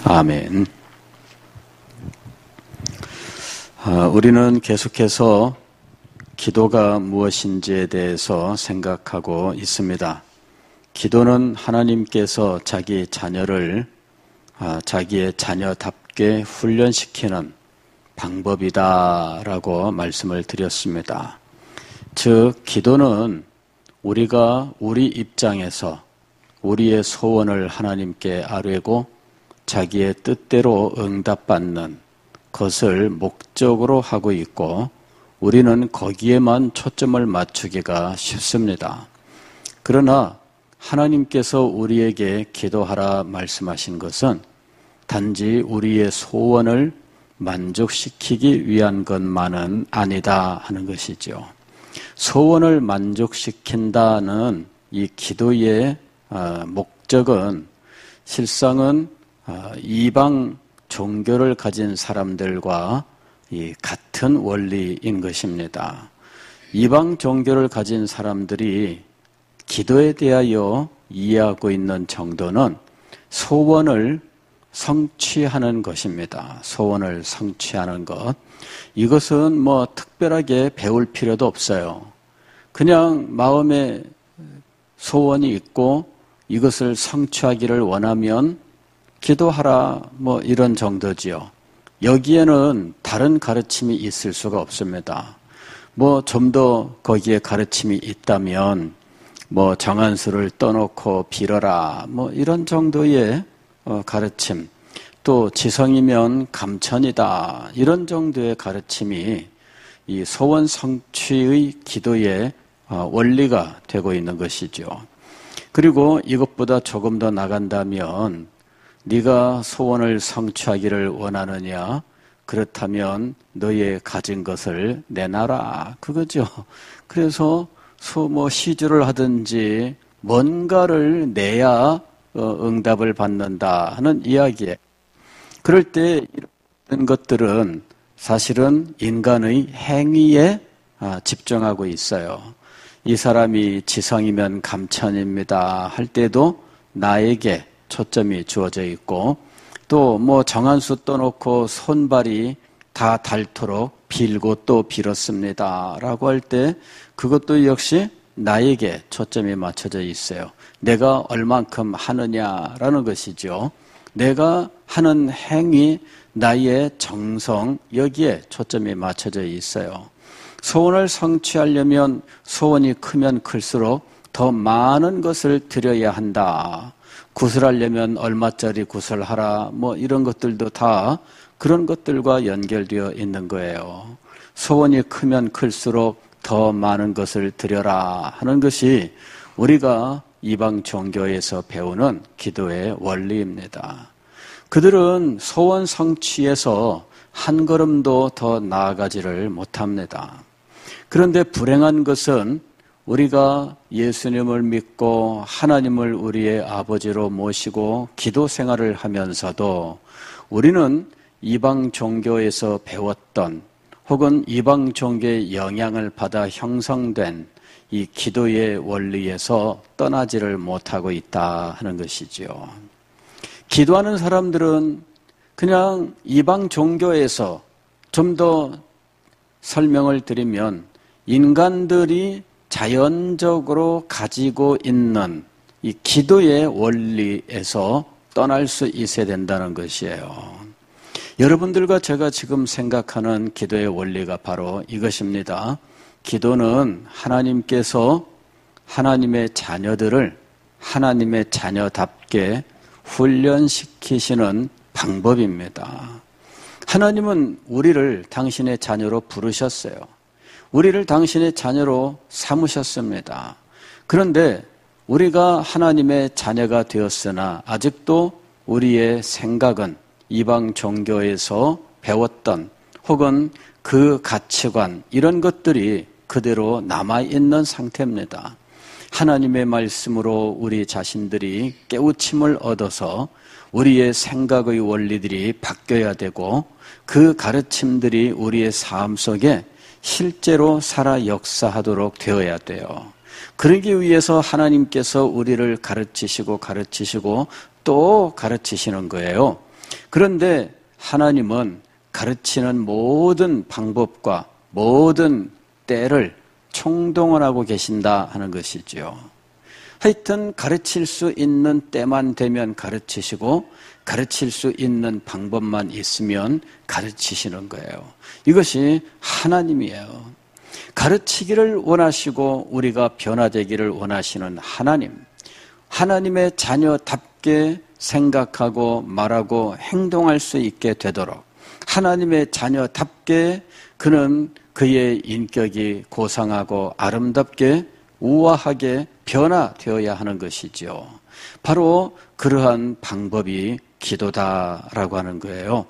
아멘. 우리는 계속해서 기도가 무엇인지에 대해서 생각하고 있습니다. 기도는 하나님께서 자기 자녀를 자기의 자녀답게 훈련시키는 방법이다라고 말씀을 드렸습니다. 즉, 기도는 우리가 우리 입장에서 우리의 소원을 하나님께 아뢰고 자기의 뜻대로 응답받는 것을 목적으로 하고 있고 우리는 거기에만 초점을 맞추기가 쉽습니다. 그러나 하나님께서 우리에게 기도하라 말씀하신 것은 단지 우리의 소원을 만족시키기 위한 것만은 아니다 하는 것이죠. 소원을 만족시킨다는 이 기도의 목적은 실상은 이방 종교를 가진 사람들과 같은 원리인 것입니다. 이방 종교를 가진 사람들이 기도에 대하여 이해하고 있는 정도는 소원을 성취하는 것입니다. 소원을 성취하는 것. 이것은 특별하게 배울 필요도 없어요. 그냥 마음에 소원이 있고 이것을 성취하기를 원하면 기도하라 이런 정도지요. 여기에는 다른 가르침이 있을 수가 없습니다. 좀 더 거기에 가르침이 있다면 정한 수를 떠놓고 빌어라 이런 정도의 가르침, 또 지성이면 감천이다 이런 정도의 가르침이 이 소원 성취의 기도의 원리가 되고 있는 것이죠. 그리고 이것보다 조금 더 나간다면 네가 소원을 성취하기를 원하느냐? 그렇다면 너의 가진 것을 내놔라. 그거죠. 그래서 시주를 하든지 뭔가를 내야 응답을 받는다 하는 이야기예요. 그럴 때 이런 것들은 사실은 인간의 행위에 집중하고 있어요. 이 사람이 지성이면 감천입니다 할 때도 나에게 초점이 주어져 있고 또 정한 수 떠놓고 손발이 다 닳도록 빌고 또 빌었습니다 라고 할 때 그것도 역시 나에게 초점이 맞춰져 있어요. 내가 얼만큼 하느냐라는 것이죠. 내가 하는 행위, 나의 정성 여기에 초점이 맞춰져 있어요. 소원을 성취하려면 소원이 크면 클수록 더 많은 것을 드려야 한다. 구슬하려면 얼마짜리 구슬하라 이런 것들도 다 그런 것들과 연결되어 있는 거예요. 소원이 크면 클수록 더 많은 것을 드려라 하는 것이 우리가 이방 종교에서 배우는 기도의 원리입니다. 그들은 소원 성취에서 한 걸음도 더 나아가지를 못합니다. 그런데 불행한 것은 우리가 예수님을 믿고 하나님을 우리의 아버지로 모시고 기도 생활을 하면서도 우리는 이방 종교에서 배웠던 혹은 이방 종교의 영향을 받아 형성된 이 기도의 원리에서 떠나지를 못하고 있다 하는 것이죠. 기도하는 사람들은 그냥 이방 종교에서 좀 더 설명을 드리면 인간들이 자연적으로 가지고 있는 이 기도의 원리에서 떠날 수 있어야 된다는 것이에요. 여러분들과 제가 지금 생각하는 기도의 원리가 바로 이것입니다. 기도는 하나님께서 하나님의 자녀들을 하나님의 자녀답게 훈련시키시는 방법입니다. 하나님은 우리를 당신의 자녀로 부르셨어요. 우리를 당신의 자녀로 삼으셨습니다. 그런데 우리가 하나님의 자녀가 되었으나 아직도 우리의 생각은 이방 종교에서 배웠던 혹은 그 가치관 이런 것들이 그대로 남아있는 상태입니다. 하나님의 말씀으로 우리 자신들이 깨우침을 얻어서 우리의 생각의 원리들이 바뀌어야 되고 그 가르침들이 우리의 삶 속에 실제로 살아 역사하도록 되어야 돼요. 그러기 위해서 하나님께서 우리를 가르치시고 또 가르치시는 거예요. 그런데 하나님은 가르치는 모든 방법과 모든 때를 총동원하고 계신다 하는 것이지요. 하여튼 가르칠 수 있는 때만 되면 가르치시고 가르칠 수 있는 방법만 있으면 가르치시는 거예요. 이것이 하나님이에요. 가르치기를 원하시고 우리가 변화되기를 원하시는 하나님, 하나님의 자녀답게 생각하고 말하고 행동할 수 있게 되도록 하나님의 자녀답게 그는 그의 인격이 고상하고 아름답게 우아하게 변화되어야 하는 것이지요. 바로 그러한 방법이 기도다라고 하는 거예요.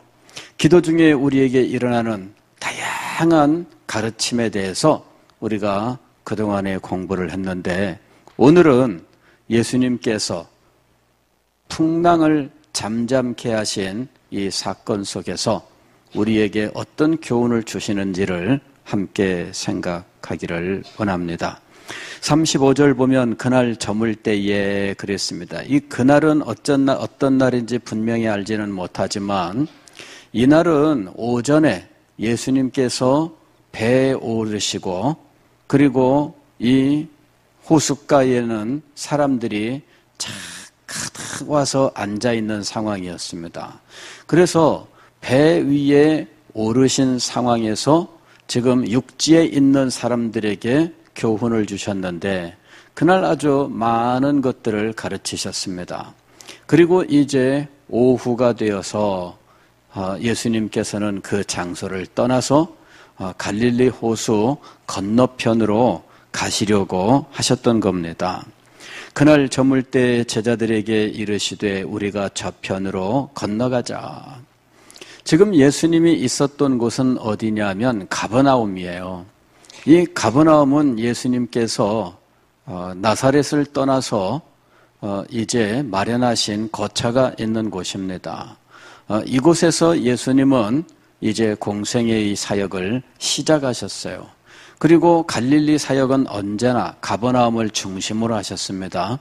기도 중에 우리에게 일어나는 다양한 가르침에 대해서 우리가 그동안에 공부를 했는데 오늘은 예수님께서 풍랑을 잠잠케 하신 이 사건 속에서 우리에게 어떤 교훈을 주시는지를 함께 생각하기를 원합니다. 35절 보면 그날 저물 때에 그랬습니다. 이 그날은 어떤 날인지 분명히 알지는 못하지만 이날은 오전에 예수님께서 배에 오르시고 그리고 이 호숫가에는 사람들이 가득 와서 앉아있는 상황이었습니다. 그래서 배 위에 오르신 상황에서 지금 육지에 있는 사람들에게 교훈을 주셨는데 그날 아주 많은 것들을 가르치셨습니다. 그리고 이제 오후가 되어서 예수님께서는 그 장소를 떠나서 갈릴리 호수 건너편으로 가시려고 하셨던 겁니다. 그날 저물 때 제자들에게 이르시되 우리가 저편으로 건너가자. 지금 예수님이 있었던 곳은 어디냐면 가버나움이에요. 이 가버나움은 예수님께서 나사렛을 떠나서 이제 마련하신 거처가 있는 곳입니다. 이곳에서 예수님은 이제 공생애의 사역을 시작하셨어요. 그리고 갈릴리 사역은 언제나 가버나움을 중심으로 하셨습니다.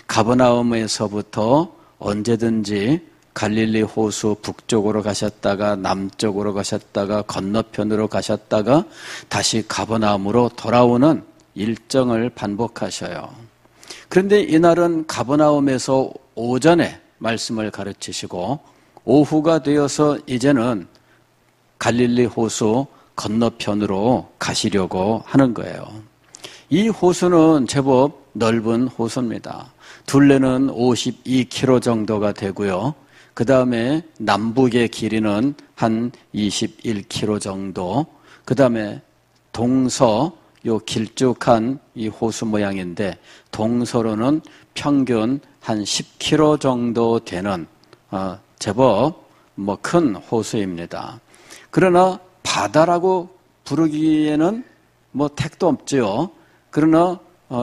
가버나움에서부터 언제든지 갈릴리 호수 북쪽으로 가셨다가 남쪽으로 가셨다가 건너편으로 가셨다가 다시 가버나움으로 돌아오는 일정을 반복하셔요. 그런데 이날은 가버나움에서 오전에 말씀을 가르치시고 오후가 되어서 이제는 갈릴리 호수 건너편으로 가시려고 하는 거예요. 이 호수는 제법 넓은 호수입니다. 둘레는 52km 정도가 되고요. 그 다음에 남북의 길이는 한 21km 정도, 그 다음에 동서, 요 길쭉한 이 호수 모양인데 동서로는 평균 한 10km 정도 되는 제법 큰 호수입니다. 그러나 바다라고 부르기에는 택도 없지요. 그러나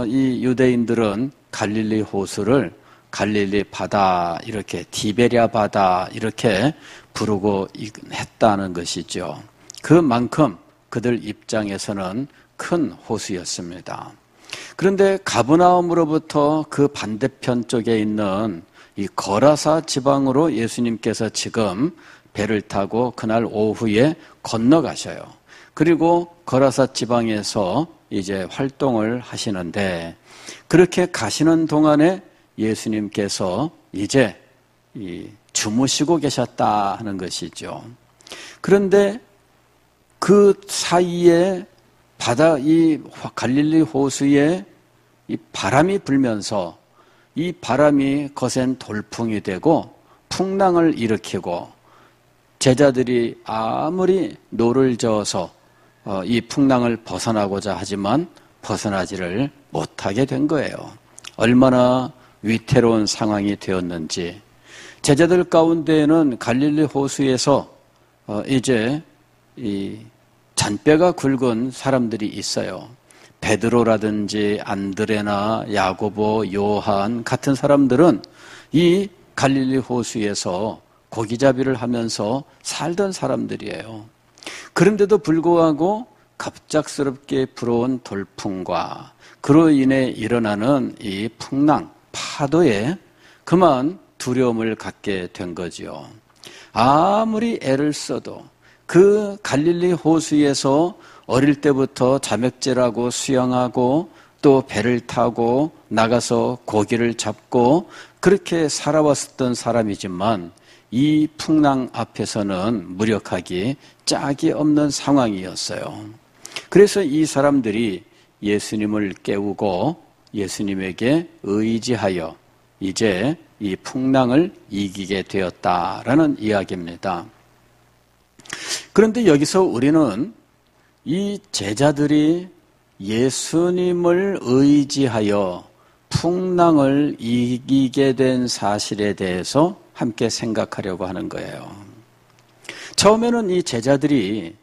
이 유대인들은 갈릴리 호수를 갈릴리 바다, 이렇게 디베랴 바다 이렇게 부르고 했다는 것이죠. 그만큼 그들 입장에서는 큰 호수였습니다. 그런데 가버나움으로부터 그 반대편 쪽에 있는 이 거라사 지방으로 예수님께서 지금 배를 타고 그날 오후에 건너가셔요. 그리고 거라사 지방에서 이제 활동을 하시는데 그렇게 가시는 동안에 예수님께서 이제 주무시고 계셨다 하는 것이죠. 그런데 그 사이에 이 갈릴리 호수에 이 바람이 불면서 이 바람이 거센 돌풍이 되고 풍랑을 일으키고 제자들이 아무리 노를 저어서 이 풍랑을 벗어나고자 하지만 벗어나지를 못하게 된 거예요. 얼마나 위태로운 상황이 되었는지. 제자들 가운데에는 갈릴리 호수에서 이제 이 잔뼈가 굵은 사람들이 있어요. 베드로라든지 안드레나 야고보, 요한 같은 사람들은 이 갈릴리 호수에서 고기잡이를 하면서 살던 사람들이에요. 그런데도 불구하고 갑작스럽게 불어온 돌풍과 그로 인해 일어나는 이 풍랑, 파도에 그만 두려움을 갖게 된 거지요. 아무리 애를 써도 그 갈릴리 호수에서 어릴 때부터 자맥질하고 수영하고 또 배를 타고 나가서 고기를 잡고 그렇게 살아왔었던 사람이지만 이 풍랑 앞에서는 무력하기 짝이 없는 상황이었어요. 그래서 이 사람들이 예수님을 깨우고 예수님에게 의지하여 이제 이 풍랑을 이기게 되었다라는 이야기입니다. 그런데 여기서 우리는 이 제자들이 예수님을 의지하여 풍랑을 이기게 된 사실에 대해서 함께 생각하려고 하는 거예요. 처음에는 이 제자들이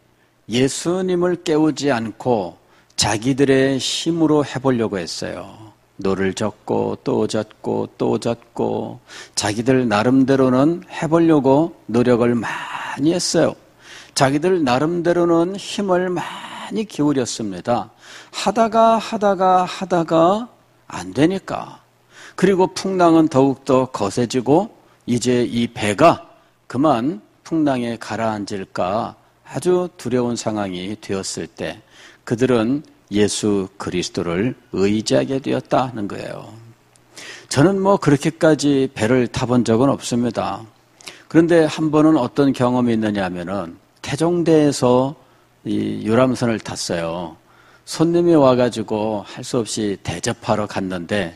예수님을 깨우지 않고 자기들의 힘으로 해보려고 했어요. 노를 젓고 또 젓고 또 젓고 자기들 나름대로는 해보려고 노력을 많이 했어요. 자기들 나름대로는 힘을 많이 기울였습니다. 하다가 안 되니까. 그리고 풍랑은 더욱더 거세지고 이제 이 배가 그만 풍랑에 가라앉을까 아주 두려운 상황이 되었을 때 그들은 예수 그리스도를 의지하게 되었다는 거예요. 저는 그렇게까지 배를 타본 적은 없습니다. 그런데 한 번은 어떤 경험이 있느냐 하면은 태종대에서 이 유람선을 탔어요. 손님이 와가지고 할 수 없이 대접하러 갔는데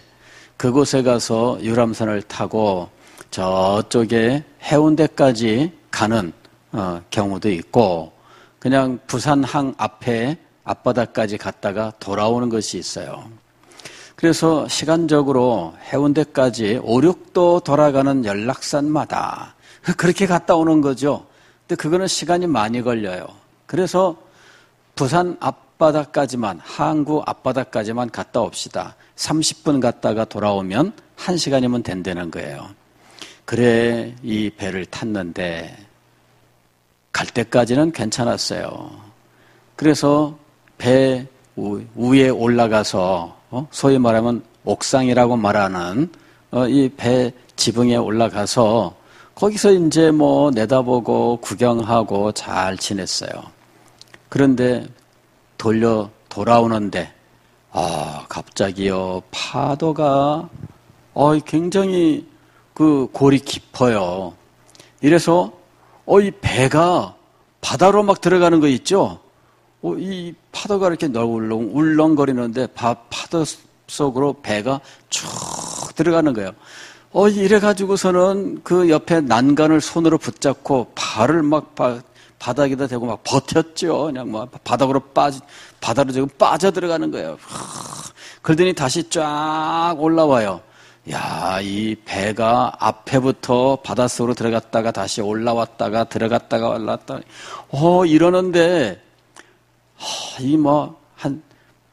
그곳에 가서 유람선을 타고 저쪽에 해운대까지 가는 경우도 있고 그냥 부산항 앞에 앞바다까지 갔다가 돌아오는 것이 있어요. 그래서 시간적으로 해운대까지 5, 6도 돌아가는 연락선마다 그렇게 갔다 오는 거죠. 근데 그거는 시간이 많이 걸려요. 그래서 부산 앞바다까지만, 항구 앞바다까지만 갔다 옵시다. 30분 갔다가 돌아오면 1시간이면 된다는 거예요. 그래 이 배를 탔는데 갈 때까지는 괜찮았어요. 그래서 배 위에 올라가서 소위 말하면 옥상이라고 말하는 이 배 지붕에 올라가서 거기서 이제 내다보고 구경하고 잘 지냈어요. 그런데 돌아오는데 갑자기요 파도가 굉장히 그 골이 깊어요. 이래서 이 배가 바다로 막 들어가는 거 있죠? 이 파도가 이렇게 울렁거리는데 파도 속으로 배가 쭉 들어가는 거예요. 이래가지고서는 그 옆에 난간을 손으로 붙잡고 발을 막 바닥에다 대고 막 버텼죠. 그냥 바다로 지금 빠져 들어가는 거예요. 그러더니 다시 쫙 올라와요. 야, 이 배가 앞에부터 바닷속으로 들어갔다가 다시 올라왔다가 들어갔다가 올라왔다가 이러는데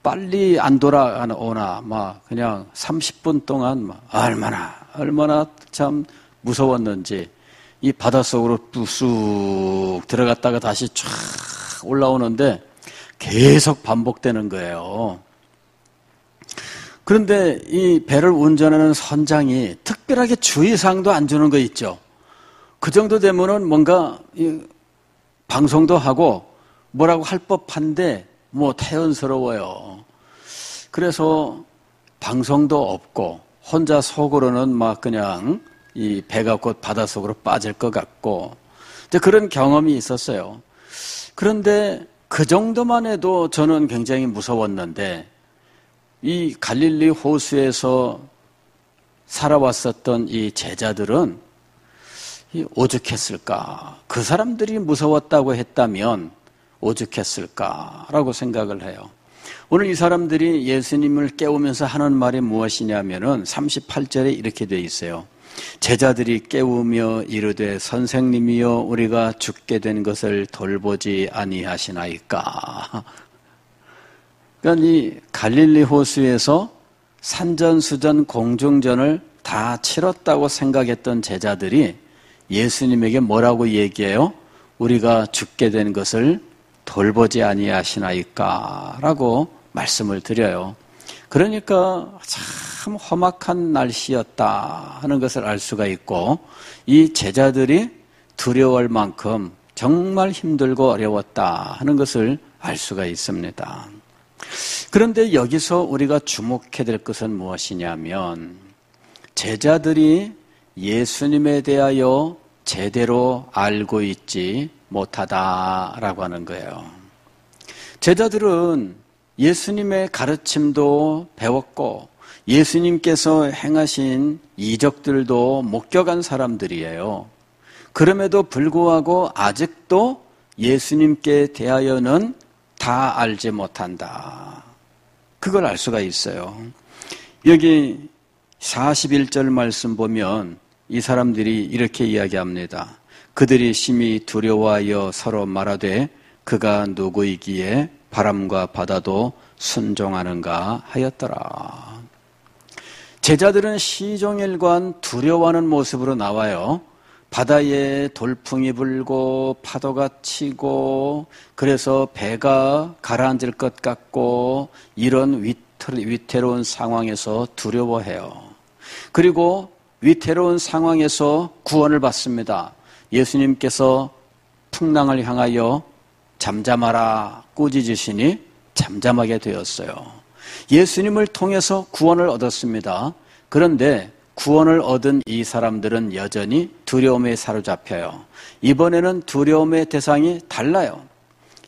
빨리 안 돌아오나 그냥 30분 동안 얼마나 참 무서웠는지 이 바닷속으로 쑥 들어갔다가 다시 쫙 올라오는데 계속 반복되는 거예요. 그런데 이 배를 운전하는 선장이 특별하게 주의사항도 안 주는 거 있죠. 그 정도 되면은 뭔가 방송도 하고 뭐라고 할 법한데 태연스러워요. 그래서 방송도 없고 혼자 속으로는 그냥 이 배가 곧 바닷속으로 빠질 것 같고 그런 경험이 있었어요. 그런데 그 정도만 해도 저는 굉장히 무서웠는데 이 갈릴리 호수에서 살아왔었던 이 제자들은 오죽했을까? 그 사람들이 무서웠다고 했다면 오죽했을까라고 생각을 해요. 오늘 이 사람들이 예수님을 깨우면서 하는 말이 무엇이냐면은 38절에 이렇게 되어 있어요. 제자들이 깨우며 이르되 선생님이여 우리가 죽게 된 것을 돌보지 아니하시나이까. 그러니까 이 갈릴리 호수에서 산전수전 공중전을 다 치렀다고 생각했던 제자들이 예수님에게 뭐라고 얘기해요? 우리가 죽게 된 것을 돌보지 아니하시나이까 라고 말씀을 드려요. 그러니까 참 험악한 날씨였다 하는 것을 알 수가 있고 이 제자들이 두려워할 만큼 정말 힘들고 어려웠다 하는 것을 알 수가 있습니다. 그런데 여기서 우리가 주목해야 될 것은 무엇이냐면 제자들이 예수님에 대하여 제대로 알고 있지 못하다라고 하는 거예요. 제자들은 예수님의 가르침도 배웠고 예수님께서 행하신 이적들도 목격한 사람들이에요. 그럼에도 불구하고 아직도 예수님께 대하여는 다 알지 못한다. 그걸 알 수가 있어요. 여기 41절 말씀 보면 이 사람들이 이렇게 이야기합니다. 그들이 심히 두려워하여 서로 말하되 그가 누구이기에 바람과 바다도 순종하는가 하였더라. 제자들은 시종일관 두려워하는 모습으로 나와요. 바다에 돌풍이 불고 파도가 치고 그래서 배가 가라앉을 것 같고 이런 위태로운 상황에서 두려워해요. 그리고 위태로운 상황에서 구원을 받습니다. 예수님께서 풍랑을 향하여 잠잠하라 꾸짖으시니 잠잠하게 되었어요. 예수님을 통해서 구원을 얻었습니다. 그런데 구원을 얻은 이 사람들은 여전히 두려움에 사로잡혀요. 이번에는 두려움의 대상이 달라요.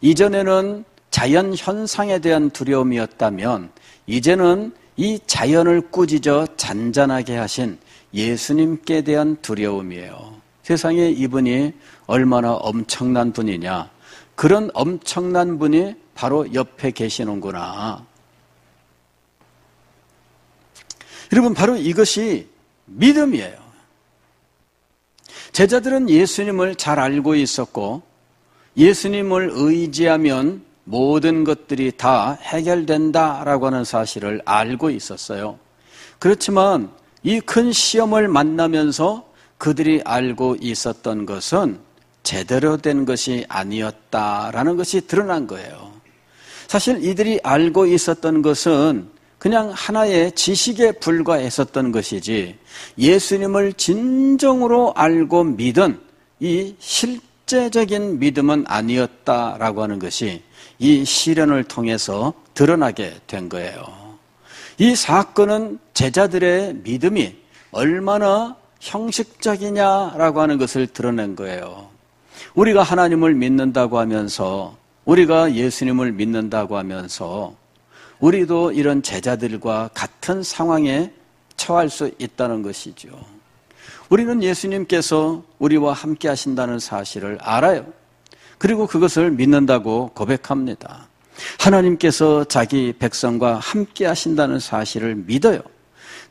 이전에는 자연 현상에 대한 두려움이었다면 이제는 이 자연을 꾸짖어 잔잔하게 하신 예수님께 대한 두려움이에요. 세상에 이분이 얼마나 엄청난 분이냐. 그런 엄청난 분이 바로 옆에 계시는구나. 여러분, 바로 이것이 믿음이에요. 제자들은 예수님을 잘 알고 있었고 예수님을 의지하면 모든 것들이 다 해결된다라고 하는 사실을 알고 있었어요. 그렇지만 이 큰 시험을 만나면서 그들이 알고 있었던 것은 제대로 된 것이 아니었다라는 것이 드러난 거예요. 사실 이들이 알고 있었던 것은 그냥 하나의 지식에 불과했었던 것이지 예수님을 진정으로 알고 믿은 이 실제적인 믿음은 아니었다라고 하는 것이 이 시련을 통해서 드러나게 된 거예요. 이 사건은 제자들의 믿음이 얼마나 형식적이냐라고 하는 것을 드러낸 거예요. 우리가 하나님을 믿는다고 하면서 우리가 예수님을 믿는다고 하면서 우리도 이런 제자들과 같은 상황에 처할 수 있다는 것이죠. 우리는 예수님께서 우리와 함께 하신다는 사실을 알아요. 그리고 그것을 믿는다고 고백합니다. 하나님께서 자기 백성과 함께 하신다는 사실을 믿어요.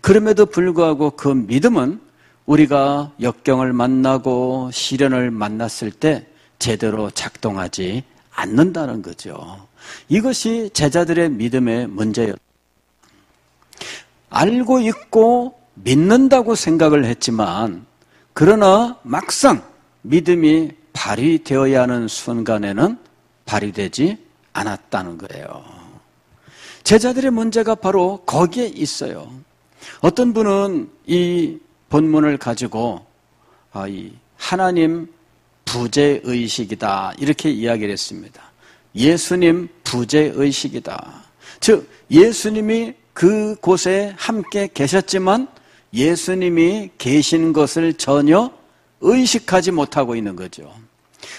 그럼에도 불구하고 그 믿음은 우리가 역경을 만나고 시련을 만났을 때 제대로 작동하지 않는다는 거죠. 이것이 제자들의 믿음의 문제였어요. 알고 있고 믿는다고 생각을 했지만 그러나 막상 믿음이 발휘되어야 하는 순간에는 발휘되지 않았다는 거예요. 제자들의 문제가 바로 거기에 있어요. 어떤 분은 이 본문을 가지고 이 하나님 부재의식이다 이렇게 이야기를 했습니다. 예수님 부재의식이다. 즉 예수님이 그곳에 함께 계셨지만 예수님이 계신 것을 전혀 의식하지 못하고 있는 거죠.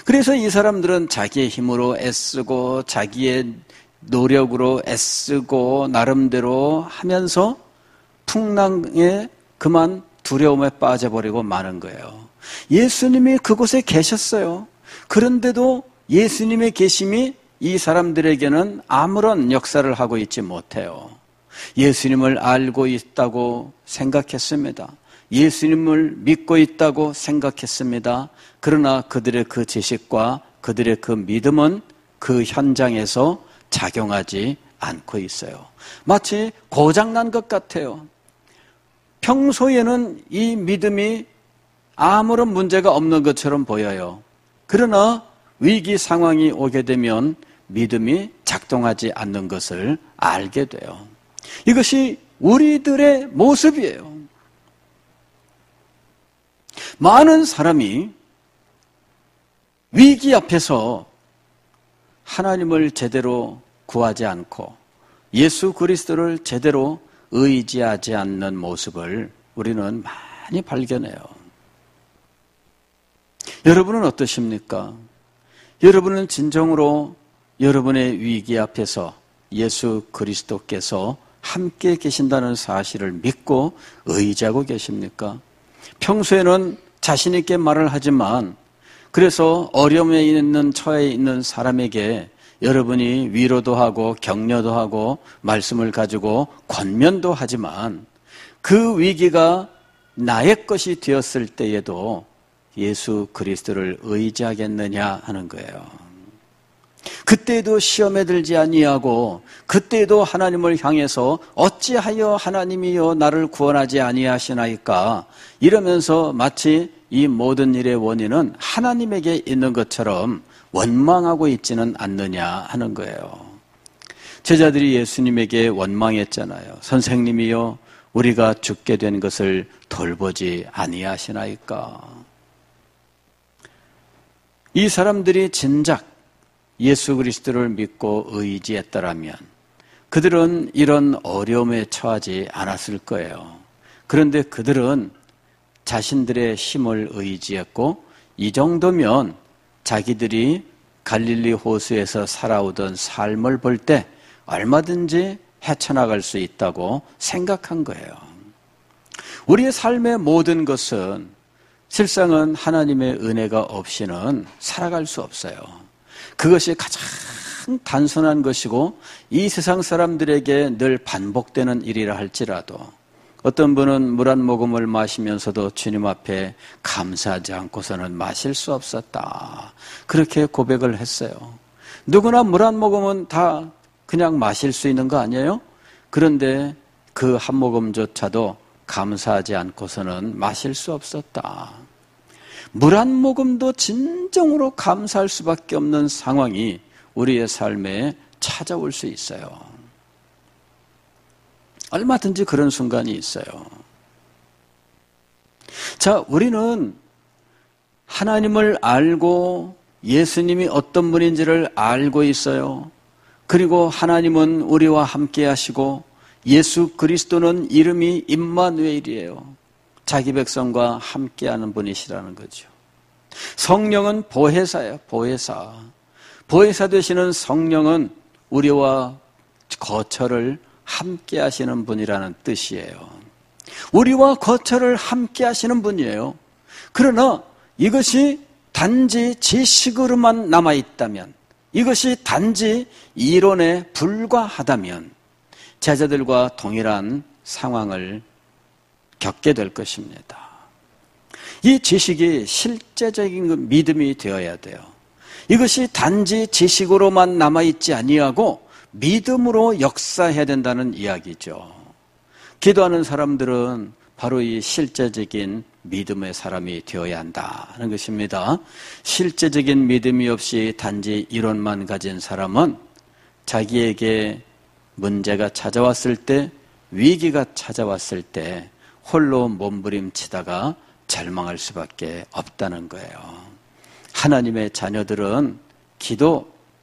그래서 이 사람들은 자기의 힘으로 애쓰고 자기의 노력으로 애쓰고 나름대로 하면서 풍랑에 그만 두려움에 빠져버리고 마는 거예요. 예수님이 그곳에 계셨어요. 그런데도 예수님의 계심이 이 사람들에게는 아무런 역사를 하고 있지 못해요. 예수님을 알고 있다고 생각했습니다. 예수님을 믿고 있다고 생각했습니다. 그러나 그들의 그 지식과 그들의 그 믿음은 그 현장에서 작용하지 않고 있어요. 마치 고장난 것 같아요. 평소에는 이 믿음이 아무런 문제가 없는 것처럼 보여요. 그러나 위기 상황이 오게 되면 믿음이 작동하지 않는 것을 알게 돼요. 이것이 우리들의 모습이에요. 많은 사람이 위기 앞에서 하나님을 제대로 구하지 않고 예수 그리스도를 제대로 의지하지 않는 모습을 우리는 많이 발견해요. 여러분은 어떠십니까? 여러분은 진정으로 여러분의 위기 앞에서 예수 그리스도께서 함께 계신다는 사실을 믿고 의지하고 계십니까? 평소에는 자신 있게 말을 하지만 그래서 어려움에 있는 처해 있는 사람에게 여러분이 위로도 하고 격려도 하고 말씀을 가지고 권면도 하지만 그 위기가 나의 것이 되었을 때에도 예수 그리스도를 의지하겠느냐 하는 거예요. 그때에도 시험에 들지 아니하고 그때에도 하나님을 향해서 어찌하여 하나님이여 나를 구원하지 아니하시나이까 이러면서 마치 이 모든 일의 원인은 하나님에게 있는 것처럼 원망하고 있지는 않느냐 하는 거예요. 제자들이 예수님에게 원망했잖아요. 선생님이여 우리가 죽게 된 것을 돌보지 아니하시나이까. 이 사람들이 진작 예수 그리스도를 믿고 의지했더라면 그들은 이런 어려움에 처하지 않았을 거예요. 그런데 그들은 자신들의 힘을 의지했고 이 정도면 자기들이 갈릴리 호수에서 살아오던 삶을 볼 때 얼마든지 헤쳐나갈 수 있다고 생각한 거예요. 우리의 삶의 모든 것은 실상은 하나님의 은혜가 없이는 살아갈 수 없어요. 그것이 가장 단순한 것이고 이 세상 사람들에게 늘 반복되는 일이라 할지라도 어떤 분은 물 한 모금을 마시면서도 주님 앞에 감사하지 않고서는 마실 수 없었다. 그렇게 고백을 했어요. 누구나 물 한 모금은 다 그냥 마실 수 있는 거 아니에요? 그런데 그 한 모금조차도 감사하지 않고서는 마실 수 없었다. 물 한 모금도 진정으로 감사할 수밖에 없는 상황이 우리의 삶에 찾아올 수 있어요. 얼마든지 그런 순간이 있어요. 자, 우리는 하나님을 알고 예수님이 어떤 분인지를 알고 있어요. 그리고 하나님은 우리와 함께 하시고 예수 그리스도는 이름이 임마누엘이에요. 자기 백성과 함께하는 분이시라는 거죠. 성령은 보혜사예요. 보혜사. 보혜사 되시는 성령은 우리와 거처를 함께 하시는 분이라는 뜻이에요. 우리와 거처를 함께 하시는 분이에요. 그러나 이것이 단지 지식으로만 남아있다면, 이것이 단지 이론에 불과하다면 제자들과 동일한 상황을 겪게 될 것입니다. 이 지식이 실제적인 믿음이 되어야 돼요. 이것이 단지 지식으로만 남아있지 아니하고 믿음으로 역사해야 된다는 이야기죠. 기도하는 사람들은 바로 이 실제적인 믿음의 사람이 되어야 한다는 것입니다. 실제적인 믿음이 없이 단지 이론만 가진 사람은 자기에게 문제가 찾아왔을 때, 위기가 찾아왔을 때 홀로 몸부림치다가 절망할 수밖에 없다는 거예요. 하나님의 자녀들은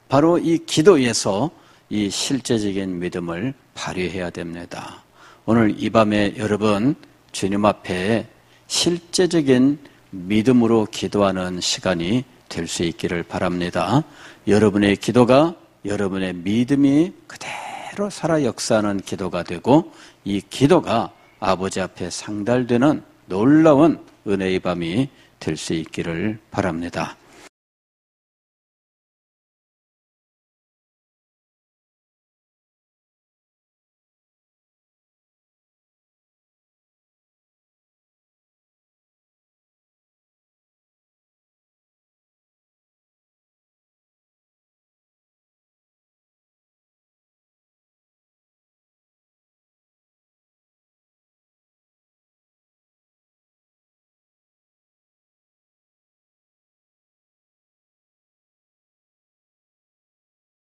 바로 이 기도에서 이 실제적인 믿음을 발휘해야 됩니다. 오늘 이 밤에 여러분 주님 앞에 실제적인 믿음으로 기도하는 시간이 될 수 있기를 바랍니다. 여러분의 기도가 여러분의 믿음이 그대로 살아 역사하는 기도가 되고 이 기도가 아버지 앞에 상달되는 놀라운 은혜의 밤이 될 수 있기를 바랍니다.